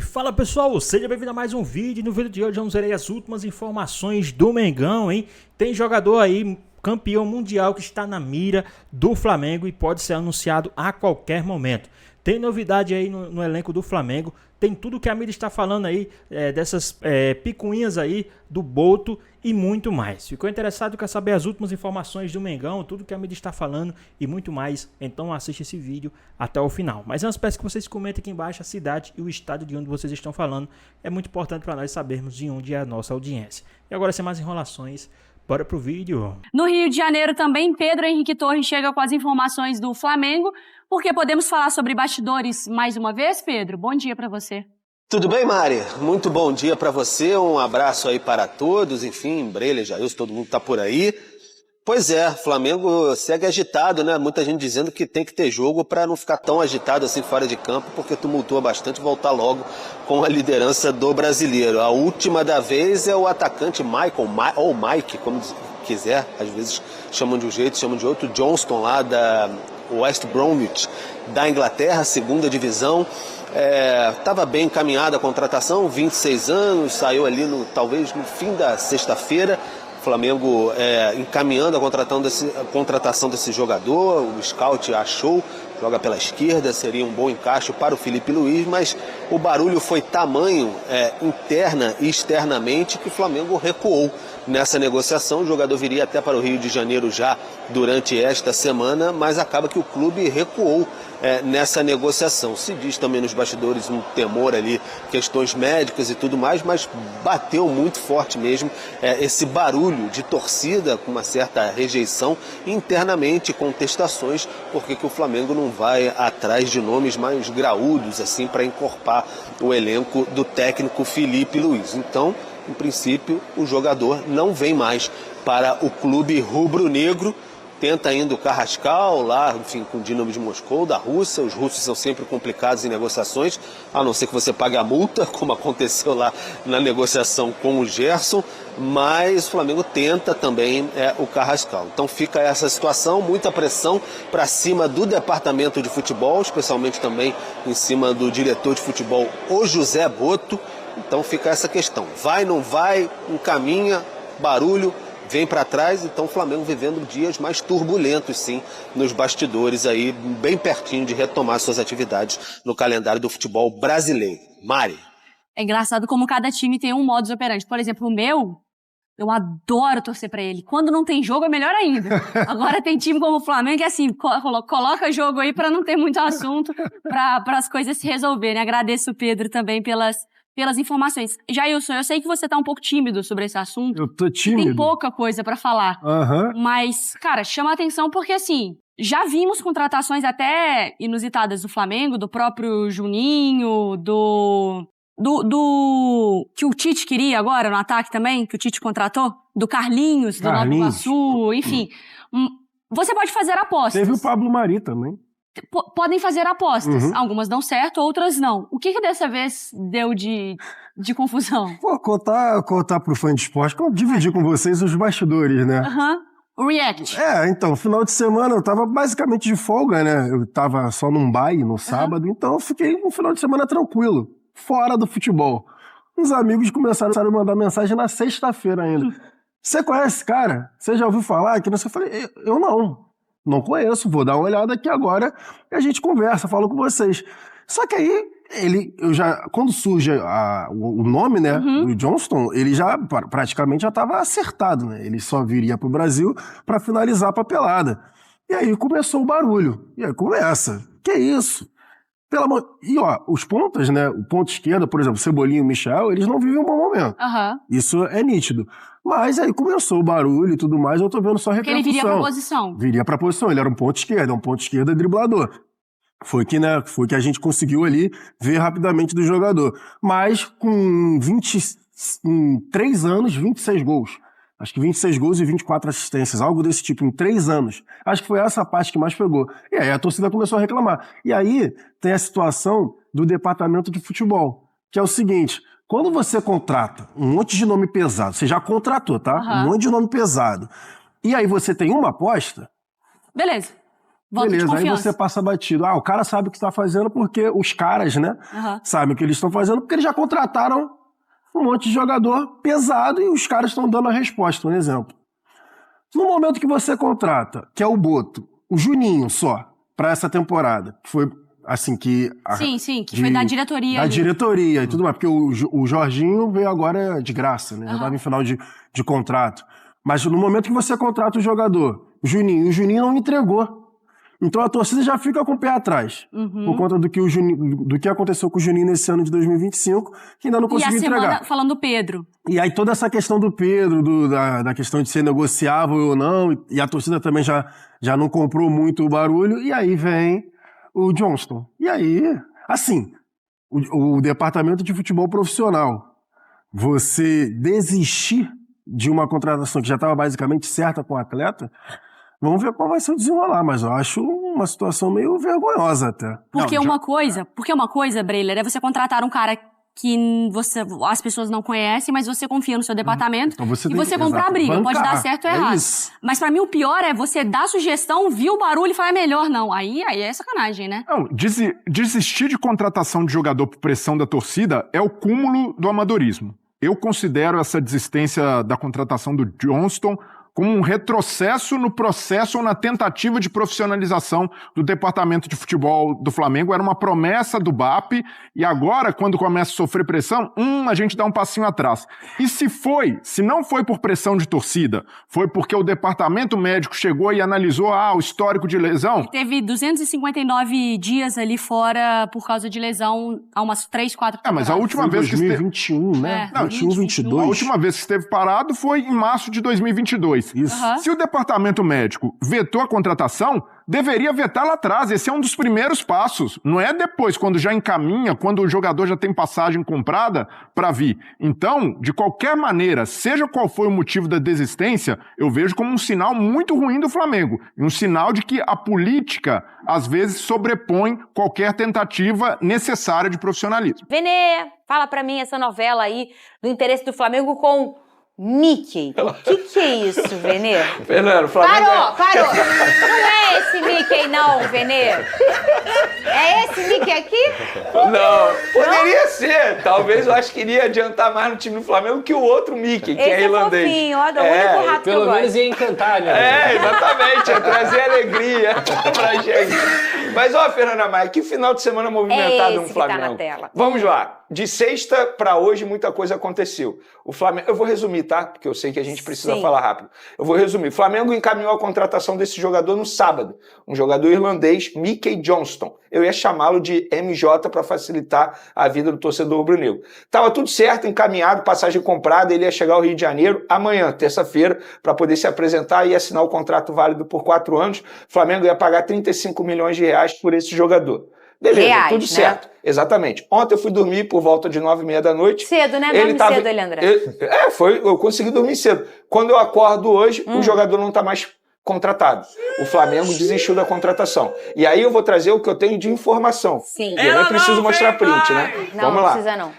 Fala pessoal, seja bem-vindo a mais um vídeo. No vídeo de hoje vamos ver as últimas informações do Mengão, hein? Tem jogador aí, campeão mundial, que está na mira do Flamengo e pode ser anunciado a qualquer momento. Tem novidade aí no elenco do Flamengo, tem tudo que a mídia está falando aí, dessas picuinhas aí do Boto e muito mais. Ficou interessado, quer saber as últimas informações do Mengão, tudo que a mídia está falando e muito mais? Então assiste esse vídeo até o final. Mas antes peço que vocês comentem aqui embaixo a cidade e o estado de onde vocês estão falando. É muito importante para nós sabermos de onde é a nossa audiência. E agora, sem mais enrolações, bora pro vídeo. No Rio de Janeiro também, Pedro Henrique Torres chega com as informações do Flamengo, porque podemos falar sobre bastidores mais uma vez, Pedro? Bom dia para você. Tudo bem, Mari? Muito bom dia para você, um abraço aí para todos, enfim, Breler, Jailson, todo mundo tá por aí. Pois é, Flamengo segue agitado, né? Muita gente dizendo que tem que ter jogo para não ficar tão agitado assim fora de campo, porque tumultua bastante, voltar logo com a liderança do brasileiro. A última da vez é o atacante Michael, ou Mike, como quiser, às vezes chamam de um jeito, chamam de outro, Johnston lá da West Bromwich, da Inglaterra, segunda divisão. Estava bem encaminhada a contratação, 26 anos, saiu ali talvez no fim da sexta-feira. Flamengo encaminhando a contratação desse jogador, o scout achou, joga pela esquerda, seria um bom encaixe para o Felipe Luiz, mas o barulho foi tamanho interna e externamente que o Flamengo recuou nessa negociação. O jogador viria até para o Rio de Janeiro já durante esta semana, mas acaba que o clube recuou nessa negociação. Se diz também nos bastidores um temor ali, questões médicas e tudo mais, mas bateu muito forte mesmo esse barulho de torcida com uma certa rejeição internamente, contestações, porque que o Flamengo não vai atrás de nomes mais graúdos assim para encorpar o elenco do técnico Felipe Luiz. Então, em princípio, o jogador não vem mais para o clube rubro-negro. Tenta ainda o Carrascal lá, enfim, com o Dinamo de Moscou, da Rússia. Os russos são sempre complicados em negociações, a não ser que você pague a multa, como aconteceu lá na negociação com o Gerson. Mas o Flamengo tenta também o Carrascal. Então fica essa situação, muita pressão para cima do departamento de futebol, especialmente também em cima do diretor de futebol, o José Boto. Então fica essa questão, vai, não vai, encaminha, barulho, vem para trás. Então o Flamengo vivendo dias mais turbulentos, sim, nos bastidores aí, bem pertinho de retomar suas atividades no calendário do futebol brasileiro. Mari. É engraçado como cada time tem um modus operandi. Por exemplo, o meu, eu adoro torcer pra ele. Quando não tem jogo é melhor ainda. Agora tem time como o Flamengo que é assim, coloca jogo aí pra não ter muito assunto, para as coisas se resolverem. Agradeço o Pedro também pelas informações. Jailson, eu sei que você tá um pouco tímido sobre esse assunto. Eu tô tímido. Tem pouca coisa pra falar. Mas, cara, chama a atenção porque, assim, já vimos contratações até inusitadas do Flamengo, do próprio Juninho, do que o Tite queria agora no ataque também, que o Tite contratou, do Carlinhos, do Nova Iguaçu, enfim. Você pode fazer apostas. Teve o Pablo Mari também. Podem fazer apostas. Algumas dão certo, outras não. O que dessa vez deu de confusão? Pô, contar pro fã de esporte, dividir com vocês os bastidores, né? O react. Então, final de semana eu tava basicamente de folga, né? Eu tava só num baile no sábado, então eu fiquei um final de semana tranquilo, fora do futebol. Uns amigos começaram a mandar mensagem na sexta-feira ainda. Você conhece esse cara? Você já ouviu falar? Que não sei. Eu falei, eu não conheço, vou dar uma olhada aqui agora e a gente conversa, falo com vocês. Só que aí, quando surge o nome, né, do Johnston, ele já praticamente já estava acertado, né? Ele só viria pro Brasil para finalizar a papelada. E aí começou o barulho. E aí começa. Que isso? E ó, os pontas, né, o ponto esquerdo, por exemplo, Cebolinha e o Michel, eles não vivem um bom momento. Isso é nítido. Mas aí começou o barulho e tudo mais, eu tô vendo só repercussão. Porque ele viria pra posição. Viria pra posição, ele era um ponto esquerdo driblador. Foi que a gente conseguiu ali ver rapidamente do jogador. Mas com em 3 anos, 26 gols. Acho que 26 gols e 24 assistências, algo desse tipo, em 3 anos. Acho que foi essa parte que mais pegou. E aí a torcida começou a reclamar. E aí tem a situação do departamento de futebol, que é o seguinte: quando você contrata um monte de nome pesado, você já contratou, tá? Um monte de nome pesado. E aí você tem uma aposta. Beleza. Voto beleza, de aí confiança. você passa batido. O cara sabe o que está fazendo porque os caras, né, sabem o que eles estão fazendo porque eles já contrataram um monte de jogador pesado e os caras estão dando a resposta. Um exemplo. No momento que você contrata, que é o Boto, o Juninho só, para essa temporada, que foi assim que... Sim, que foi da diretoria. Da diretoria e tudo mais, porque o Jorginho veio agora de graça, né? Já estava em final de contrato. Mas no momento que você contrata o jogador, o Juninho não entregou. Então a torcida já fica com o pé atrás. Por conta do que aconteceu com o Juninho nesse ano de 2025, que ainda não conseguiu entregar. E a semana falando do Pedro. E aí toda essa questão do Pedro, da questão de ser negociável ou não, e a torcida também já não comprou muito o barulho, e aí vem o Johnston. E aí, assim, o departamento de futebol profissional, você desistir de uma contratação que já estava basicamente certa com o atleta, vamos ver qual vai ser o desenrolar, mas eu acho uma situação meio vergonhosa até. Porque uma coisa, Breiler, é você contratar um cara que as pessoas não conhecem, mas você confia no seu departamento então você e você comprar a briga. Pode dar certo ou errado. Mas pra mim o pior é você dar sugestão, viu o barulho e falar, é melhor não. Aí é sacanagem, né? Não, desistir de contratação de jogador por pressão da torcida é o cúmulo do amadorismo. Eu considero essa desistência da contratação do Johnston como um retrocesso no processo ou na tentativa de profissionalização do departamento de futebol do Flamengo. Era uma promessa do BAP e agora, quando começa a sofrer pressão, a gente dá um passinho atrás. E se não foi por pressão de torcida, foi porque o departamento médico chegou e analisou o histórico de lesão. Ele teve 259 dias ali fora por causa de lesão há umas 3, 4 temporadas. Mas a última vez 2021, né? 22. A última vez que esteve parado foi em março de 2022. Isso. Se o departamento médico vetou a contratação, deveria vetar lá atrás. Esse é um dos primeiros passos. Não é depois, quando já encaminha, quando o jogador já tem passagem comprada para vir. Então, de qualquer maneira, seja qual for o motivo da desistência, eu vejo como um sinal muito ruim do Flamengo. Um sinal de que a política, às vezes, sobrepõe qualquer tentativa necessária de profissionalismo. Vene, fala pra mim essa novela aí do interesse do Flamengo com Mickey. O que é isso, Vene? Fernando, Flamengo... Parou! Não é esse Mickey não, Vene. É esse Mickey aqui? Não, poderia ser. Talvez eu acho que iria adiantar mais no time do Flamengo que o outro Mickey, que é irlandês. Esse é fofinho, ó, do único rato que eu Pelo menos gosto. ia encantar, né? Exatamente, ia trazer alegria pra gente. Mas, Fernanda Maia, que final de semana movimentado no esse Flamengo. que tá na tela. Vamos lá. De sexta pra hoje, muita coisa aconteceu. O Flamengo, eu vou resumir, tá? Porque eu sei que a gente precisa falar rápido. Eu vou resumir. O Flamengo encaminhou a contratação desse jogador no sábado. Um jogador irlandês, Mickey Johnston. Eu ia chamá-lo de MJ para facilitar a vida do torcedor rubro-negro. Tava tudo certo, encaminhado, passagem comprada, ele ia chegar ao Rio de Janeiro amanhã, terça-feira, para poder se apresentar e assinar o contrato válido por 4 anos. O Flamengo ia pagar 35 milhões de reais por esse jogador. Beleza, Reais, tudo certo. Exatamente. Ontem eu fui dormir por volta de 9h30 da noite. Cedo, né? Dorme cedo, ele, André. Eu consegui dormir cedo. Quando eu acordo hoje, o jogador não está mais contratado. O Flamengo desistiu da contratação. E aí eu vou trazer o que eu tenho de informação. Sim. Eu nem preciso mostrar print, né? Não, Vamos não lá. precisa não.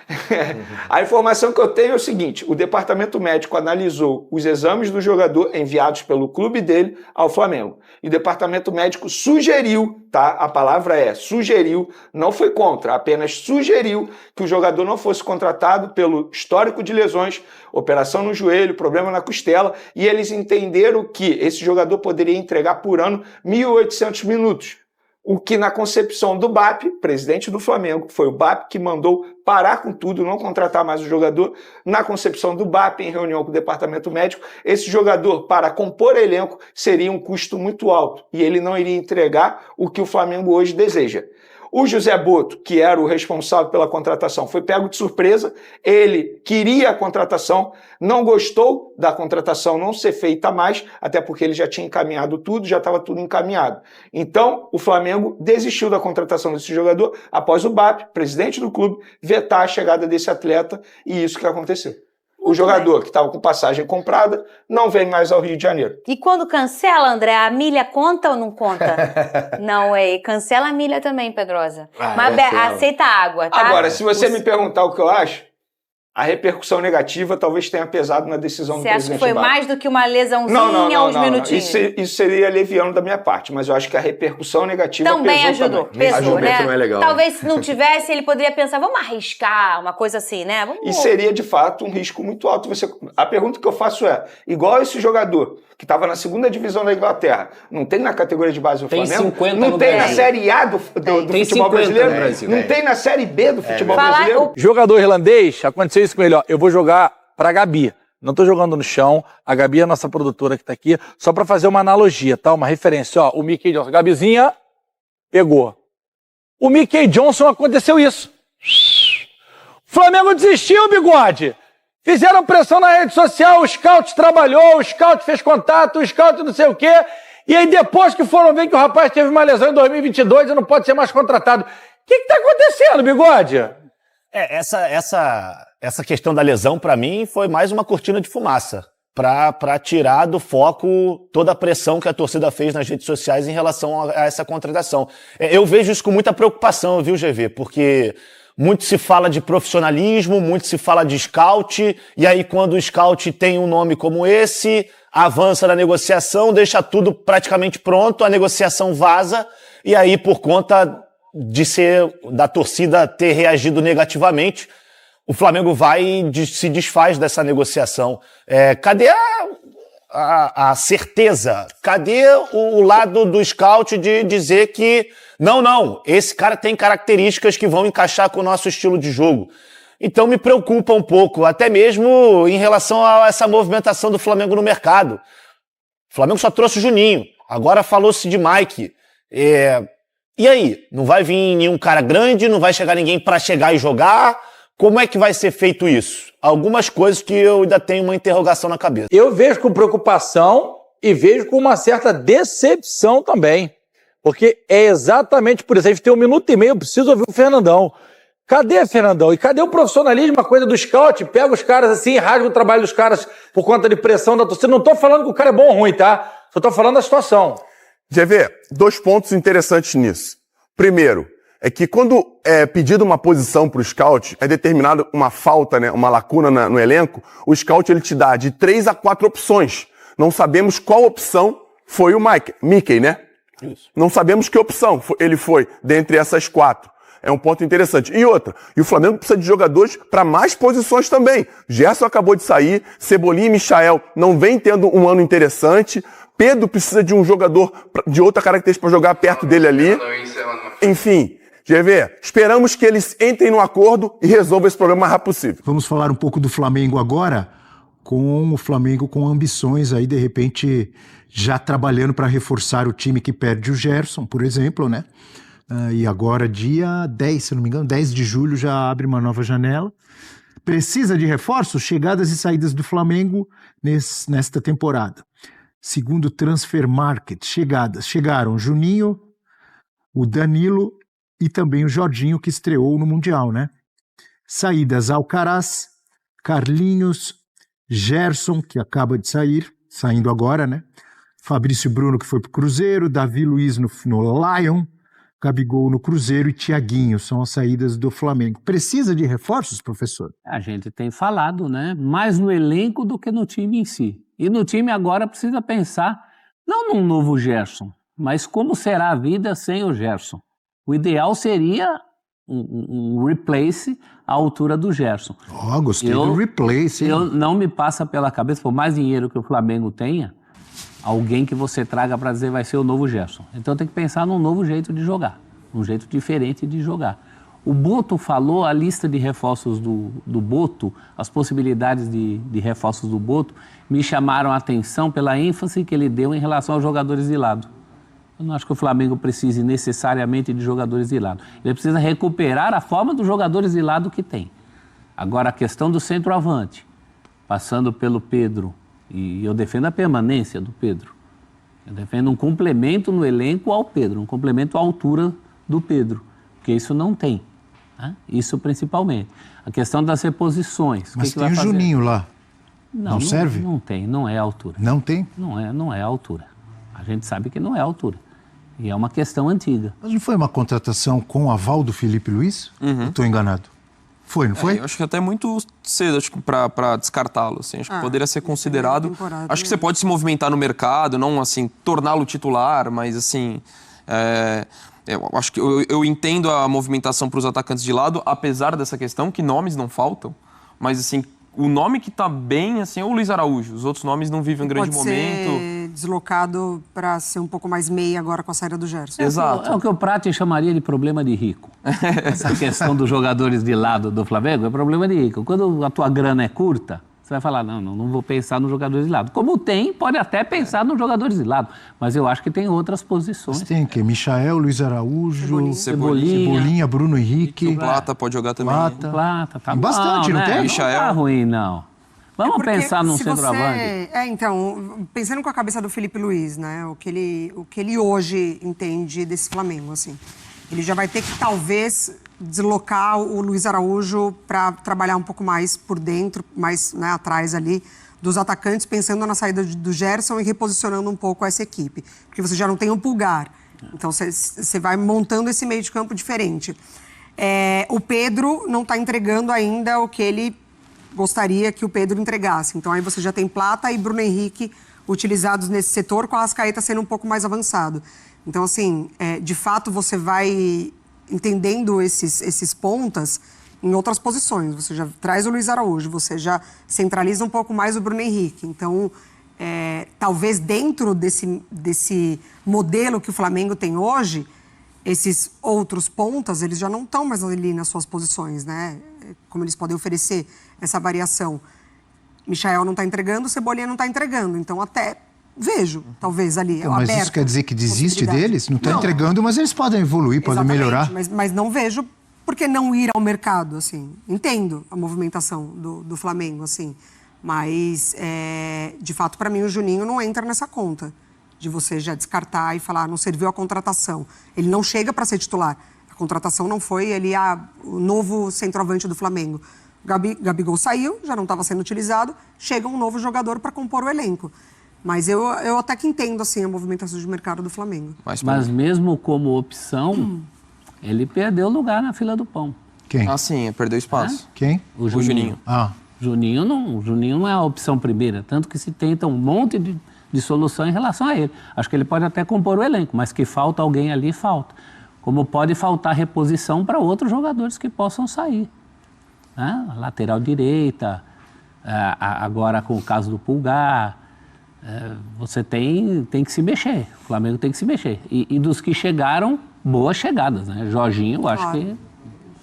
A informação que eu tenho é o seguinte: o departamento médico analisou os exames do jogador enviados pelo clube dele ao Flamengo. E o departamento médico sugeriu, tá? A palavra é sugeriu, não foi contra, apenas sugeriu que o jogador não fosse contratado pelo histórico de lesões, operação no joelho, problema na costela, e eles entenderam que esse jogador poderia entregar por ano 1.800 minutos. O que na concepção do BAP, presidente do Flamengo, foi o BAP que mandou parar com tudo, não contratar mais o jogador. Na concepção do BAP, em reunião com o departamento médico, esse jogador, para compor elenco, seria um custo muito alto e ele não iria entregar o que o Flamengo hoje deseja. O José Boto, que era o responsável pela contratação, foi pego de surpresa. Ele queria a contratação, não gostou da contratação não ser feita mais, até porque ele já tinha encaminhado tudo, já estava tudo encaminhado. Então, o Flamengo desistiu da contratação desse jogador após o BAP, presidente do clube, vetar a chegada desse atleta, e isso que aconteceu. O jogador que estava com passagem comprada não vem mais ao Rio de Janeiro. E quando cancela, André, a milha conta ou não conta? Não, cancela a milha também, Pedrosa. Mas aceita a água, tá? Agora, se você me perguntar o que eu acho, a repercussão negativa talvez tenha pesado na decisão do presidente. Você acha que foi Barros. mais do que uma lesãozinha, uns minutinhos? Isso seria leviano da minha parte, mas eu acho que a repercussão negativa também pesou ajudou. também. Pesou, né? Não é legal, talvez se não tivesse, ele poderia pensar, vamos arriscar, uma coisa assim, né? E seria, de fato, um risco muito alto. A pergunta que eu faço é, igual esse jogador que estava na 2ª divisão da Inglaterra, não tem na categoria de base do Tem Flamengo? 50 não no tem Brasil. na Série A do Tem futebol 50 brasileiro? no Brasil. Não tem na Série B do futebol brasileiro? Jogador irlandês, aconteceu isso com ele, ó. Eu vou jogar pra Gabi. Não tô jogando no chão. A Gabi é a nossa produtora que tá aqui. Só pra fazer uma analogia, tá? Uma referência, ó. O Mickey Johnson. Gabizinha pegou. O Mickey Johnson aconteceu isso. O Flamengo desistiu, Bigode. Fizeram pressão na rede social, o scout trabalhou, o scout fez contato, o scout não sei o quê. E aí depois que foram ver que o rapaz teve uma lesão em 2022 e não pode ser mais contratado. O que tá acontecendo, Bigode? Essa questão da lesão, para mim, foi mais uma cortina de fumaça para tirar do foco toda a pressão que a torcida fez nas redes sociais em relação a essa contratação. Eu vejo isso com muita preocupação, viu, GV? Porque muito se fala de profissionalismo, muito se fala de scout, e aí quando o scout tem um nome como esse, avança na negociação, deixa tudo praticamente pronto, a negociação vaza, e aí por conta da torcida ter reagido negativamente, o Flamengo vai e se desfaz dessa negociação. Cadê a certeza? Cadê o lado do scout de dizer que não, esse cara tem características que vão encaixar com o nosso estilo de jogo? Então me preocupa um pouco, até mesmo em relação a essa movimentação do Flamengo no mercado. O Flamengo só trouxe o Juninho, agora falou-se de Mike. E aí? Não vai vir nenhum cara grande, não vai chegar ninguém para chegar e jogar? Como é que vai ser feito isso? Algumas coisas que eu ainda tenho uma interrogação na cabeça. Eu vejo com preocupação e vejo com uma certa decepção também. Porque é exatamente por isso. A gente tem 1 minuto e meio, eu preciso ouvir o Fernandão. Cadê, Fernandão? E cadê o profissionalismo, a coisa do scout? Pega os caras assim, rasga o trabalho dos caras por conta de pressão da torcida. Não tô falando que o cara é bom ou ruim, tá? Só tô falando da situação. GV, 2 pontos interessantes nisso. Primeiro, é que quando é pedido uma posição para o scout, é determinada uma falta, né, uma lacuna no elenco, o scout ele te dá de 3 a 4 opções. Não sabemos qual opção foi o Mickey, né? Isso. Não sabemos que opção ele foi dentre essas 4. É um ponto interessante. E outra, e o Flamengo precisa de jogadores para mais posições também. Gerson acabou de sair, Cebolinha e Michael não vem tendo um ano interessante, Pedro precisa de um jogador de outra característica para jogar perto dele ali. Enfim, GV, esperamos que eles entrem no acordo e resolvam esse problema o mais rápido possível. Vamos falar um pouco do Flamengo agora, com o Flamengo com ambições aí, de repente, já trabalhando para reforçar o time que perde o Gerson, por exemplo, né? E agora, dia 10, se não me engano, 10 de julho já abre uma nova janela. Precisa de reforços? Chegadas e saídas do Flamengo nesta temporada. Segundo o Transfer Market, chegaram Juninho, o Danilo e também o Jorginho, que estreou no Mundial, né? Saídas: Alcaraz, Carlinhos, Gerson, que acaba de saindo agora, né? Fabrício Bruno, que foi pro Cruzeiro, Davi Luiz no Lion, Gabigol no Cruzeiro e Thiaguinho, são as saídas do Flamengo. Precisa de reforços, professor? A gente tem falado, né? Mais no elenco do que no time em si. E no time agora precisa pensar, não num novo Gerson, mas como será a vida sem o Gerson. O ideal seria um replace à altura do Gerson. Gostei do replace. Não me passa pela cabeça, por mais dinheiro que o Flamengo tenha, alguém que você traga para dizer vai ser o novo Gerson. Então tem que pensar num novo jeito de jogar, um jeito diferente de jogar. O Boto falou, a lista de reforços do Boto, as possibilidades de reforços do Boto, me chamaram a atenção pela ênfase que ele deu em relação aos jogadores de lado. Eu não acho que o Flamengo precise necessariamente de jogadores de lado. Ele precisa recuperar a forma dos jogadores de lado que tem. Agora, a questão do centroavante, passando pelo Pedro, e eu defendo a permanência do Pedro. Eu defendo um complemento no elenco ao Pedro, um complemento à altura do Pedro, porque isso não tem. Né? Isso principalmente. A questão das reposições. Mas tem o Juninho lá. Não serve? Não tem, não é a altura. Não tem? Não é a altura. A gente sabe que não é a altura. E é uma questão antiga. Mas não foi uma contratação com o aval do Felipe Luiz? Estou enganado. Foi, não foi? Eu acho que até muito cedo para descartá-lo. Assim. Acho que poderia ser considerado. Acho que você pode se movimentar no mercado, não assim torná-lo titular, mas assim. Eu acho que eu entendo a movimentação para os atacantes de lado, apesar dessa questão que nomes não faltam, mas assim. O nome que tá bem, assim, é o Luiz Araújo. Os outros nomes não vivem um grande momento. Pode ser deslocado para ser um pouco mais meia agora com a saída do Gerson. Exato. É o que o Prati chamaria de problema de rico. Essa questão dos jogadores de lado do Flamengo é problema de rico. Quando a tua grana é curta, você vai falar, não vou pensar nos jogadores de lado. Como pode até pensar nos jogadores de lado, mas eu acho que tem outras posições. Mas tem que Michael, Luiz Araújo, Cebolinha, Bruno Henrique. O Plata pode jogar também. Plata, tá bastante, não tem? Michael. Não tá ruim, não. Vamos pensar num centroavante. Então, pensando com a cabeça do Felipe Luiz, né? O que ele hoje entende desse Flamengo, assim. Ele já vai ter que, talvez, deslocar o Luiz Araújo para trabalhar um pouco mais por dentro, mais atrás ali dos atacantes, pensando na saída do Gerson e reposicionando um pouco essa equipe. Porque você já não tem o Pulgar. Então, você vai montando esse meio de campo diferente. O Pedro não está entregando ainda o que ele gostaria que o Pedro entregasse. Então, aí você já tem Plata e Bruno Henrique utilizados nesse setor, com a Arrascaeta sendo um pouco mais avançado. Então, assim, de fato, você vai entendendo esses pontas em outras posições. Você já traz o Luiz Araújo, você já centraliza um pouco mais o Bruno Henrique. Então, talvez dentro desse modelo que o Flamengo tem hoje, esses outros pontas, eles já não estão mais ali nas suas posições, né? Como eles podem oferecer essa variação. Michael não está entregando, Cebolinha não está entregando. Então, até vejo, talvez, ali, então, mas isso quer dizer que desiste deles? Não está entregando, mas eles podem evoluir, podem melhorar. Mas não vejo por que não ir ao mercado, assim. Entendo a movimentação do Flamengo, assim. Mas, de fato, para mim, o Juninho não entra nessa conta de você já descartar e falar, não serviu a contratação. Ele não chega para ser titular. A contratação não foi, ele é o novo centroavante do Flamengo. Gabigol saiu, já não estava sendo utilizado, chega um novo jogador para compor o elenco. Mas eu até que entendo, assim, a movimentação de mercado do Flamengo. Mas mesmo como opção, ele perdeu lugar na fila do pão. Quem? Ah, sim, perdeu espaço. Quem? O Juninho. Juninho não é a opção primeira, tanto que se tenta um monte de solução em relação a ele. Acho que ele pode até compor o elenco, mas que falta alguém ali, falta. Como pode faltar reposição para outros jogadores que possam sair. Né? Lateral direita, agora com o caso do Pulgar... você tem que se mexer, o Flamengo tem que se mexer. E dos que chegaram, boas chegadas, né? Jorginho, eu acho que...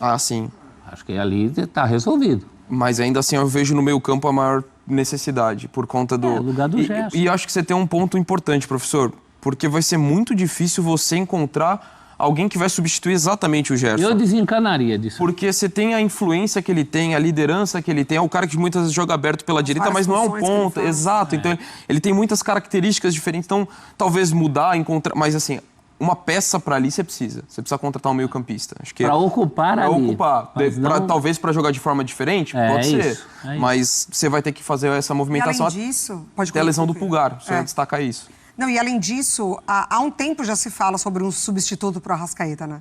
Ah, sim. Acho que ali está resolvido. Mas ainda assim eu vejo no meio campo a maior necessidade, por conta do... lugar do Gerson. E acho que você tem um ponto importante, professor, porque vai ser muito difícil você encontrar alguém que vai substituir exatamente o Gerson. Eu desencanaria disso. Porque você tem a influência que ele tem, a liderança que ele tem, é o cara que muitas vezes joga aberto pela direita, mas não é um ponta. Exato, então ele tem muitas características diferentes, então talvez mudar, encontrar... Mas assim, uma peça para ali você precisa contratar um meio-campista. Para ocupar ali. Para ocupar. Talvez para jogar de forma diferente, pode ser. Mas você vai ter que fazer essa movimentação. E além disso... Até a lesão do Pulgar, você destaca isso. Não, e além disso, há um tempo já se fala sobre um substituto para o Arrascaeta, né?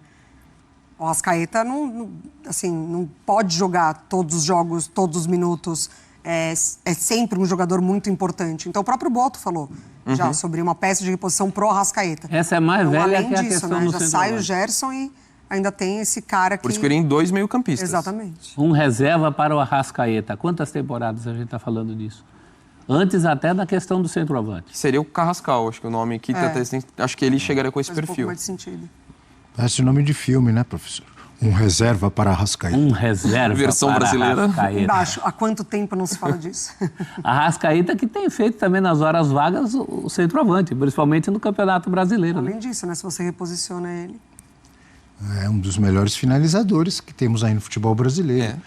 O Arrascaeta não pode jogar todos os jogos, todos os minutos. É sempre um jogador muito importante. Então o próprio Boto falou já sobre uma peça de reposição pro Arrascaeta. Essa é mais velha além que a disso, questão né? do Já sai o Gerson e ainda tem esse cara que... Por isso que ele tem 2 meio-campistas. Exatamente. Um reserva para o Arrascaeta. Quantas temporadas a gente está falando disso? Antes até da questão do centroavante. Seria o Carrascal, acho que o nome aqui. Acho que ele chegaria com esse perfil. Um pouco mais de sentido. Parece o nome de filme, né, professor? Um reserva para Arrascaeta. Um reserva versão para brasileira. Arrascaeta. Embaixo, há quanto tempo não se fala disso? Arrascaeta que tem feito também nas horas vagas o centroavante, principalmente no Campeonato Brasileiro. Além disso, né, se você reposiciona ele. É um dos melhores finalizadores que temos aí no futebol brasileiro.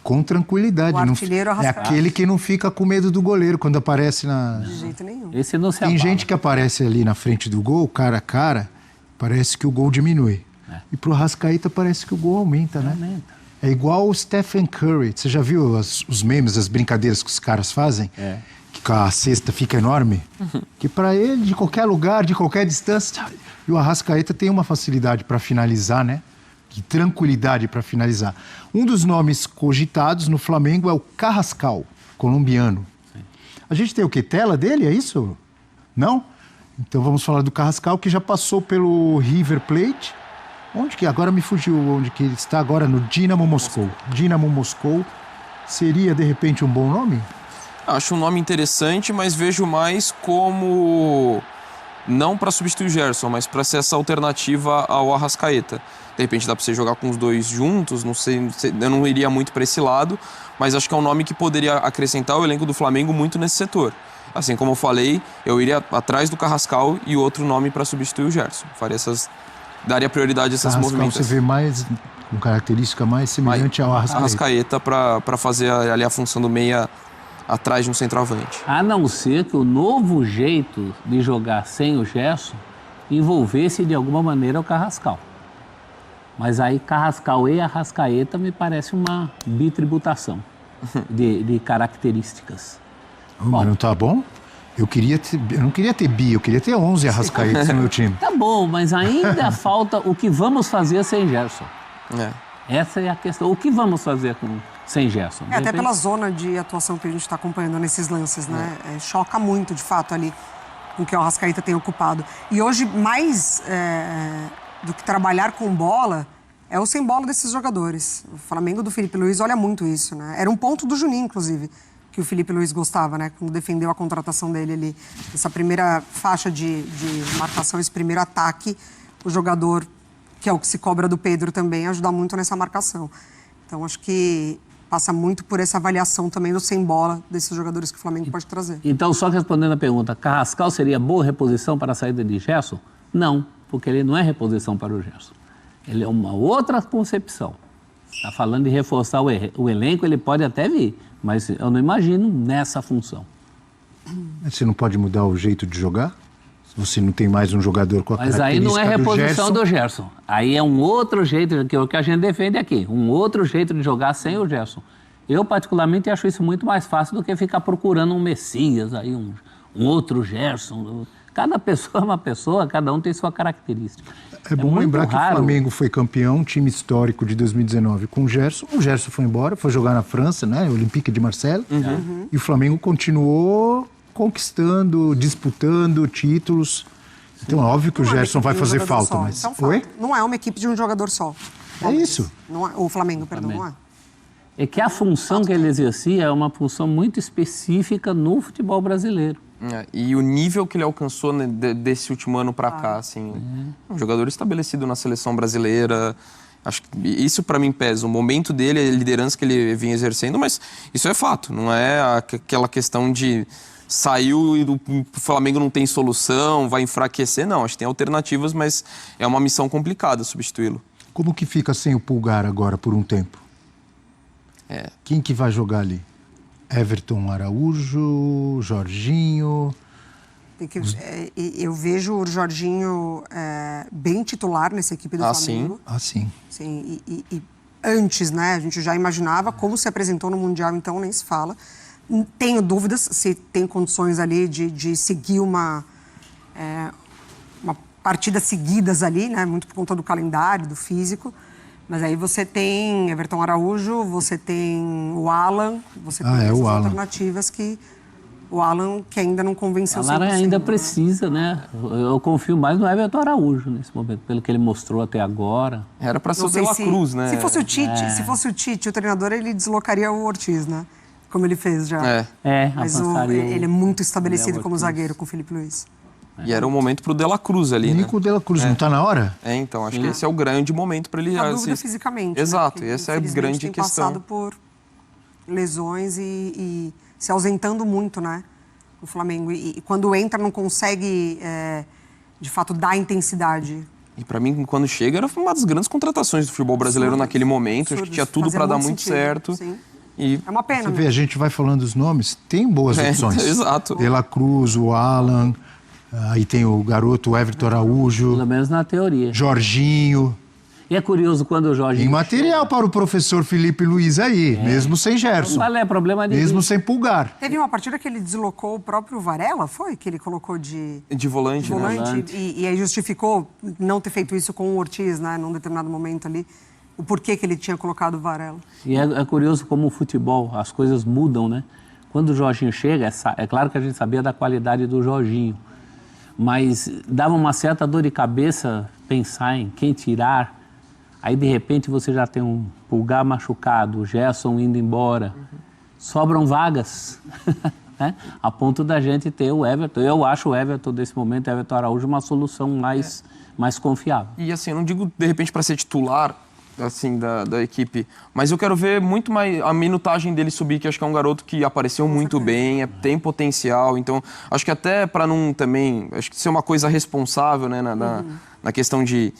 Com tranquilidade. O artilheiro é aquele que não fica com medo do goleiro quando aparece na... De jeito nenhum. Esse não se Tem gente que aparece ali na frente do gol, cara a cara, parece que o gol diminui. E pro Arrascaeta parece que o gol aumenta, né? É igual o Stephen Curry. Você já viu os memes, as brincadeiras que os caras fazem? Que a cesta fica enorme? Que para ele, de qualquer lugar, de qualquer distância... E o Arrascaeta tem uma facilidade para finalizar, né? Que tranquilidade para finalizar. Um dos nomes cogitados no Flamengo é o Carrascal, colombiano. A gente tem o quê? Tela dele, é isso? Não? Então vamos falar do Carrascal, que já passou pelo River Plate. Onde que agora me fugiu onde que ele está agora? No Dinamo Moscou. Dinamo Moscou seria de repente um bom nome? Acho um nome interessante, mas vejo mais como não para substituir o Gerson, mas para ser essa alternativa ao Arrascaeta. De repente dá para você jogar com os dois juntos, não sei, eu não iria muito para esse lado, mas acho que é um nome que poderia acrescentar o elenco do Flamengo muito nesse setor. Assim como eu falei, eu iria atrás do Carrascal e outro nome para substituir o Gerson. Daria prioridade a essas movimentações. Você vê mais, com característica mais semelhante ao Arrascaeta. Arrascaeta para fazer ali a função do meia atrás de um centroavante. A não ser que o novo jeito de jogar sem o Gerson envolvesse de alguma maneira o Carrascal. Mas aí Carrascal e Arrascaeta me parece uma bitributação de características. Mas não tá bom? Eu não queria ter bi, eu queria ter 11 Arrascaetas no meu time. Tá bom, mas ainda falta o que vamos fazer sem Gerson. É. Essa é a questão. O que vamos fazer sem Gerson? Até pela zona de atuação que a gente está acompanhando nesses lances, né? Choca muito, de fato, ali com o que o Arrascaeta tem ocupado. E hoje, mais do que trabalhar com bola, é o sem bola desses jogadores. O Flamengo do Felipe Luiz olha muito isso, né? Era um ponto do Juninho, inclusive, que o Felipe Luiz gostava, né? Quando defendeu a contratação dele ali. Essa primeira faixa de marcação, esse primeiro ataque, o jogador, que é o que se cobra do Pedro também, ajuda muito nessa marcação. Então, acho que passa muito por essa avaliação também do sem bola desses jogadores que o Flamengo pode trazer. Então, só respondendo a pergunta, Carrascal seria boa reposição para a saída de Gerson? Não, porque ele não é reposição para o Gerson. Ele é uma outra concepção. Está falando de reforçar o elenco, ele pode até vir, mas eu não imagino nessa função. Você não pode mudar o jeito de jogar? Se você não tem mais um jogador com a característica do Gerson... Mas aí não é reposição do Gerson. Aí é um outro jeito, que é o que a gente defende aqui, um outro jeito de jogar sem o Gerson. Eu, particularmente, acho isso muito mais fácil do que ficar procurando um Messias, aí um outro Gerson. Cada pessoa é uma pessoa, cada um tem sua característica. É bom lembrar que o Flamengo foi campeão, time histórico de 2019 com o Gerson. O Gerson foi embora, foi jogar na França, né? Olympique de Marseille. E o Flamengo continuou conquistando, disputando títulos. Então é óbvio que o Gerson vai fazer falta, mas... Oi? Não é uma equipe de um jogador só. É isso. Não é, o Flamengo, perdão, não é. É que a função que ele exercia é uma função muito específica no futebol brasileiro. E o nível que ele alcançou desse último ano para cá, assim, um jogador estabelecido na seleção brasileira, acho que isso para mim pesa. O momento dele, a liderança que ele vinha exercendo, mas isso é fato, não é aquela questão de saiu e o Flamengo não tem solução, vai enfraquecer, não. Acho que tem alternativas, mas é uma missão complicada substituí-lo. Como que fica sem o Pulgar agora por um tempo? Quem que vai jogar ali? Everton Araújo, Jorginho... Eu vejo o Jorginho bem titular nessa equipe do Flamengo. Sim. Sim, e antes, né, a gente já imaginava como se apresentou no Mundial, então nem se fala. Tenho dúvidas se tem condições ali de seguir uma partida seguidas ali, né, muito por conta do calendário, do físico. Mas aí você tem Everton Araújo, você tem o Alan, você tem essas alternativas que... O Alan, que ainda não convenceu 100%. O Alan ainda precisa, né? Eu confio mais no Everton Araújo nesse momento, pelo que ele mostrou até agora. Era para ser o De La Cruz, né? Se fosse o Tite, o treinador, ele deslocaria o Ortiz, né? Como ele fez já. Mas ele é muito estabelecido como zagueiro com o Felipe Luiz. E era o momento pro De La Cruz ali, Nico De La Cruz, não tá na hora? Então, acho que esse é o grande momento para ele... A dúvida fisicamente. Exato, né? e essa é a grande tem questão. Passado por lesões e se ausentando muito, né? O Flamengo. E quando entra, não consegue, de fato, dar intensidade. E para mim, quando chega, era uma das grandes contratações do futebol brasileiro naquele momento. Acho que tinha tudo para dar muito certo. Sim. E é uma pena. Você vê, a gente vai falando dos nomes, tem boas opções. Exato. De La Cruz, o Alan, aí tem o garoto Everton Araújo. Pelo menos na teoria. Jorginho. E é curioso quando o Jorge... Tem material para o professor Felipe Luiz aí, mesmo sem Gerson. Não é problema nenhum. Mesmo sem Pulgar. Teve uma partida que ele deslocou o próprio Varela, foi? Que ele colocou de volante. Né? E aí justificou não ter feito isso com o Ortiz, né? Num determinado momento ali. O porquê que ele tinha colocado o Varela. E é curioso como o futebol, as coisas mudam, né? Quando o Jorginho chega, é claro que a gente sabia da qualidade do Jorginho. Mas dava uma certa dor de cabeça pensar em quem tirar. Aí, de repente, você já tem um Pulgar machucado, o Gerson indo embora. Sobram vagas, né? A ponto da gente ter o Everton. Eu acho o Everton, nesse momento, Everton Araújo, uma solução mais confiável. E assim, eu não digo, de repente, para ser titular assim, da equipe, mas eu quero ver muito mais a minutagem dele subir, que acho que é um garoto que apareceu muito bem, tem potencial. Então, acho que até para não também... Acho que ser uma coisa responsável, né, na questão de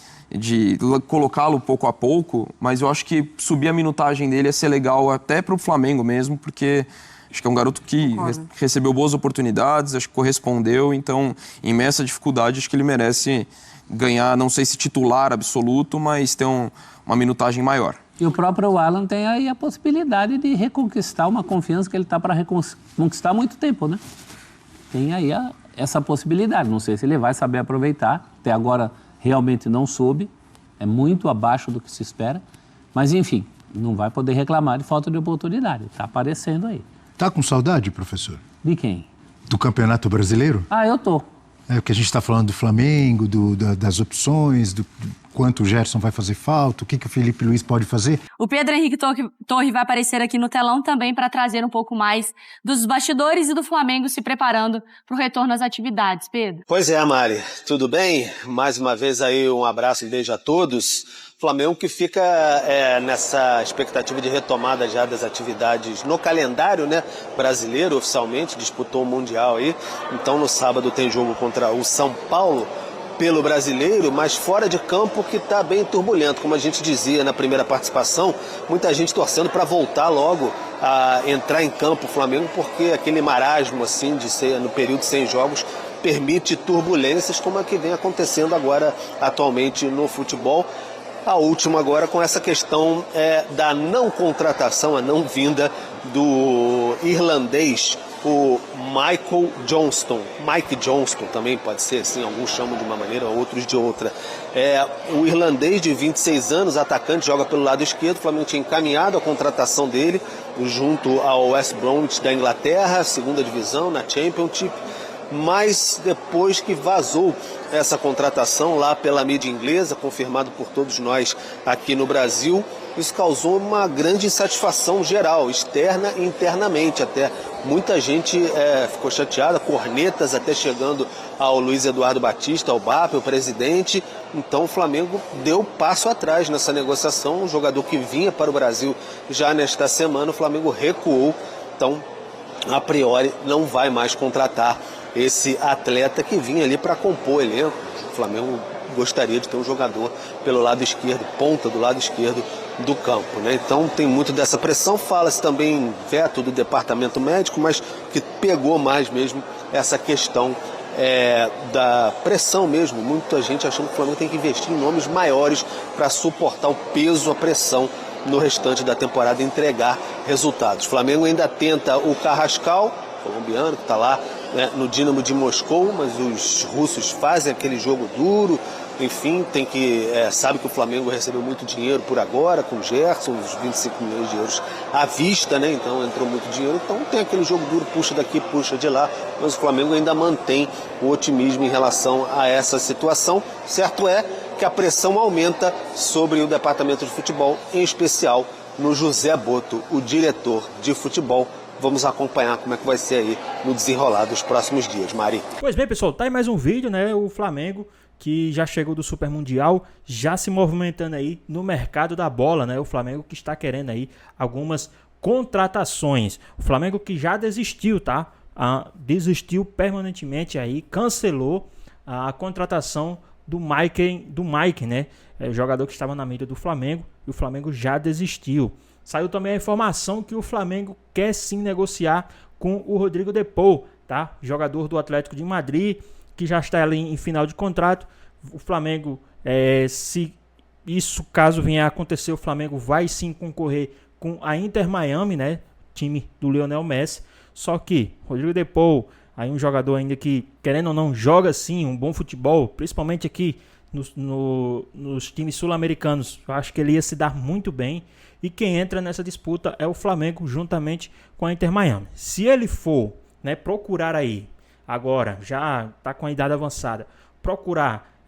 colocá-lo pouco a pouco, mas eu acho que subir a minutagem dele ia ser legal até para o Flamengo mesmo, porque acho que é um garoto que recebeu boas oportunidades, acho que correspondeu, então, em meio a essa dificuldade, acho que ele merece ganhar, não sei se titular absoluto, mas ter uma minutagem maior. E o próprio Alan tem aí a possibilidade de reconquistar uma confiança que ele está para reconquistar há muito tempo, né? Tem aí essa possibilidade, não sei se ele vai saber aproveitar, até agora realmente não soube, é muito abaixo do que se espera, mas enfim, não vai poder reclamar de falta de oportunidade, está aparecendo aí. Tá com saudade, professor? De quem? Do Campeonato Brasileiro? Ah, eu tô. É o que a gente está falando do Flamengo, das opções, do quanto o Gerson vai fazer falta, o que o Felipe Luiz pode fazer. O Pedro Henrique Torre vai aparecer aqui no telão também para trazer um pouco mais dos bastidores e do Flamengo se preparando para o retorno às atividades. Pedro. Pois é, Mari, tudo bem? Mais uma vez aí um abraço e beijo a todos. Flamengo que fica nessa expectativa de retomada já das atividades no calendário, né, brasileiro, oficialmente, disputou o Mundial aí. Então no sábado tem jogo contra o São Paulo pelo Brasileiro, mas fora de campo que está bem turbulento, como a gente dizia na primeira participação, muita gente torcendo para voltar logo a entrar em campo o Flamengo, porque aquele marasmo assim de ser no período sem jogos permite turbulências como a que vem acontecendo agora atualmente no futebol. A última agora com essa questão da não contratação, a não vinda do irlandês, o Mike Johnston também pode ser assim, alguns chamam de uma maneira, outros de outra. O irlandês de 26 anos, atacante, joga pelo lado esquerdo. O Flamengo tinha encaminhado a contratação dele junto ao West Bromwich da Inglaterra, segunda divisão, na Championship. Mas depois que vazou essa contratação lá pela mídia inglesa, confirmado por todos nós aqui no Brasil, isso causou uma grande insatisfação geral, externa e internamente até. Muita gente ficou chateada, cornetas até chegando ao Luiz Eduardo Batista, ao BAP, o presidente. Então o Flamengo deu passo atrás nessa negociação, um jogador que vinha para o Brasil já nesta semana, o Flamengo recuou, então a priori não vai mais contratar esse atleta que vinha ali para compor o elenco. O Flamengo gostaria de ter um jogador pelo lado esquerdo, ponta do lado esquerdo do campo, né? Então tem muito dessa pressão, fala-se também em veto do departamento médico, mas que pegou mais mesmo essa questão da pressão mesmo. Muita gente achando que o Flamengo tem que investir em nomes maiores para suportar o peso, a pressão no restante da temporada e entregar resultados. O Flamengo ainda tenta o Carrascal, colombiano, que está lá no Dinamo de Moscou, mas os russos fazem aquele jogo duro, enfim, sabe que o Flamengo recebeu muito dinheiro por agora, com o Gerson, uns 25 milhões de euros à vista, né? Então entrou muito dinheiro, então tem aquele jogo duro, puxa daqui, puxa de lá, mas o Flamengo ainda mantém o otimismo em relação a essa situação. Certo é que a pressão aumenta sobre o departamento de futebol, em especial no José Boto, o diretor de futebol. Vamos acompanhar como é que vai ser aí no desenrolar dos próximos dias, Mari. Pois bem, pessoal, tá aí mais um vídeo, né? O Flamengo, que já chegou do Super Mundial, já se movimentando aí no mercado da bola, né? O Flamengo que está querendo aí algumas contratações. O Flamengo que já desistiu, tá? Desistiu permanentemente aí, cancelou a contratação do Mike, né? Jogador que estava na mira do Flamengo, e o Flamengo já desistiu. Saiu também a informação que o Flamengo quer sim negociar com o Rodrigo De Paul, tá? Jogador do Atlético de Madrid, que já está ali em final de contrato. O Flamengo se isso, caso venha a acontecer, o Flamengo vai sim concorrer com a Inter Miami, né? Time do Lionel Messi. Só que Rodrigo De Paul, aí um jogador ainda que, querendo ou não, joga sim um bom futebol, principalmente aqui nos times sul-americanos. Eu acho que ele ia se dar muito bem. E quem entra nessa disputa é o Flamengo, juntamente com a Inter Miami. Se ele for, né, procurar aí, agora, já está com a idade avançada, procurar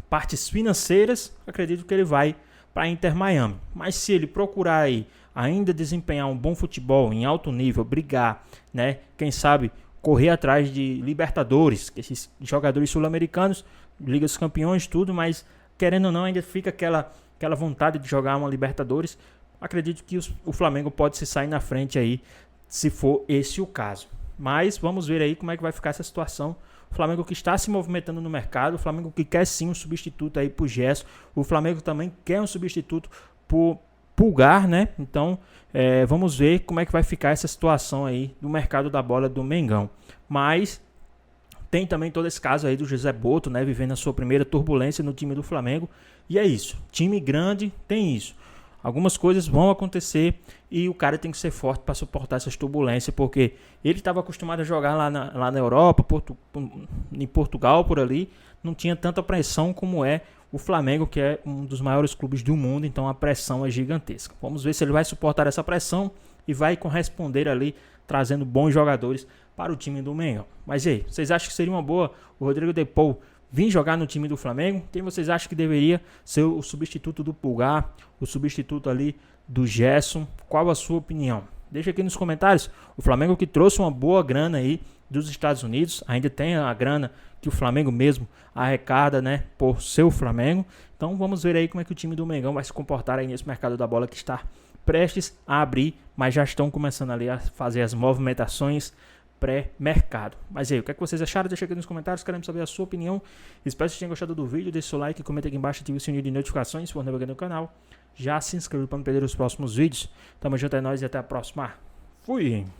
partes financeiras, acredito que ele vai para a Inter Miami. Mas se ele procurar aí ainda desempenhar um bom futebol em alto nível, brigar, né, quem sabe correr atrás de Libertadores, que esses jogadores sul-americanos, Liga dos Campeões, tudo, mas querendo ou não ainda fica aquela vontade de jogar uma Libertadores. Acredito que o Flamengo pode se sair na frente aí, se for esse o caso. Mas vamos ver aí como é que vai ficar essa situação. O Flamengo que está se movimentando no mercado, o Flamengo que quer sim um substituto aí pro Gerson, o Flamengo também quer um substituto pro Pulgar, né? Então, vamos ver como é que vai ficar essa situação aí do mercado da bola do Mengão. Mas tem também todo esse caso aí do José Boto, né? Vivendo a sua primeira turbulência no time do Flamengo. E é isso. Time grande tem isso. Algumas coisas vão acontecer e o cara tem que ser forte para suportar essas turbulências, porque ele estava acostumado a jogar lá na Europa, em Portugal, por ali, não tinha tanta pressão como é o Flamengo, que é um dos maiores clubes do mundo, então a pressão é gigantesca. Vamos ver se ele vai suportar essa pressão e vai corresponder ali, trazendo bons jogadores para o time do Mengão. Mas e aí, vocês acham que seria uma boa o Rodrigo De Paul vir jogar no time do Flamengo? Quem vocês acham que deveria ser o substituto do Pulgar, o substituto ali do Gerson? Qual a sua opinião? Deixa aqui nos comentários. O Flamengo que trouxe uma boa grana aí dos Estados Unidos, ainda tem a grana que o Flamengo mesmo arrecada, né, por ser o Flamengo. Então vamos ver aí como é que o time do Mengão vai se comportar aí nesse mercado da bola que está prestes a abrir, mas já estão começando ali a fazer as movimentações pré-mercado. Mas aí, o que é que vocês acharam? Deixa aqui nos comentários, queremos saber a sua opinião. Espero que vocês tenham gostado do vídeo, deixe seu like, comenta aqui embaixo, ative o sininho de notificações se for novo aqui no canal. Já se inscreva para não perder os próximos vídeos. Tamo junto, é nóis e até a próxima. Fui!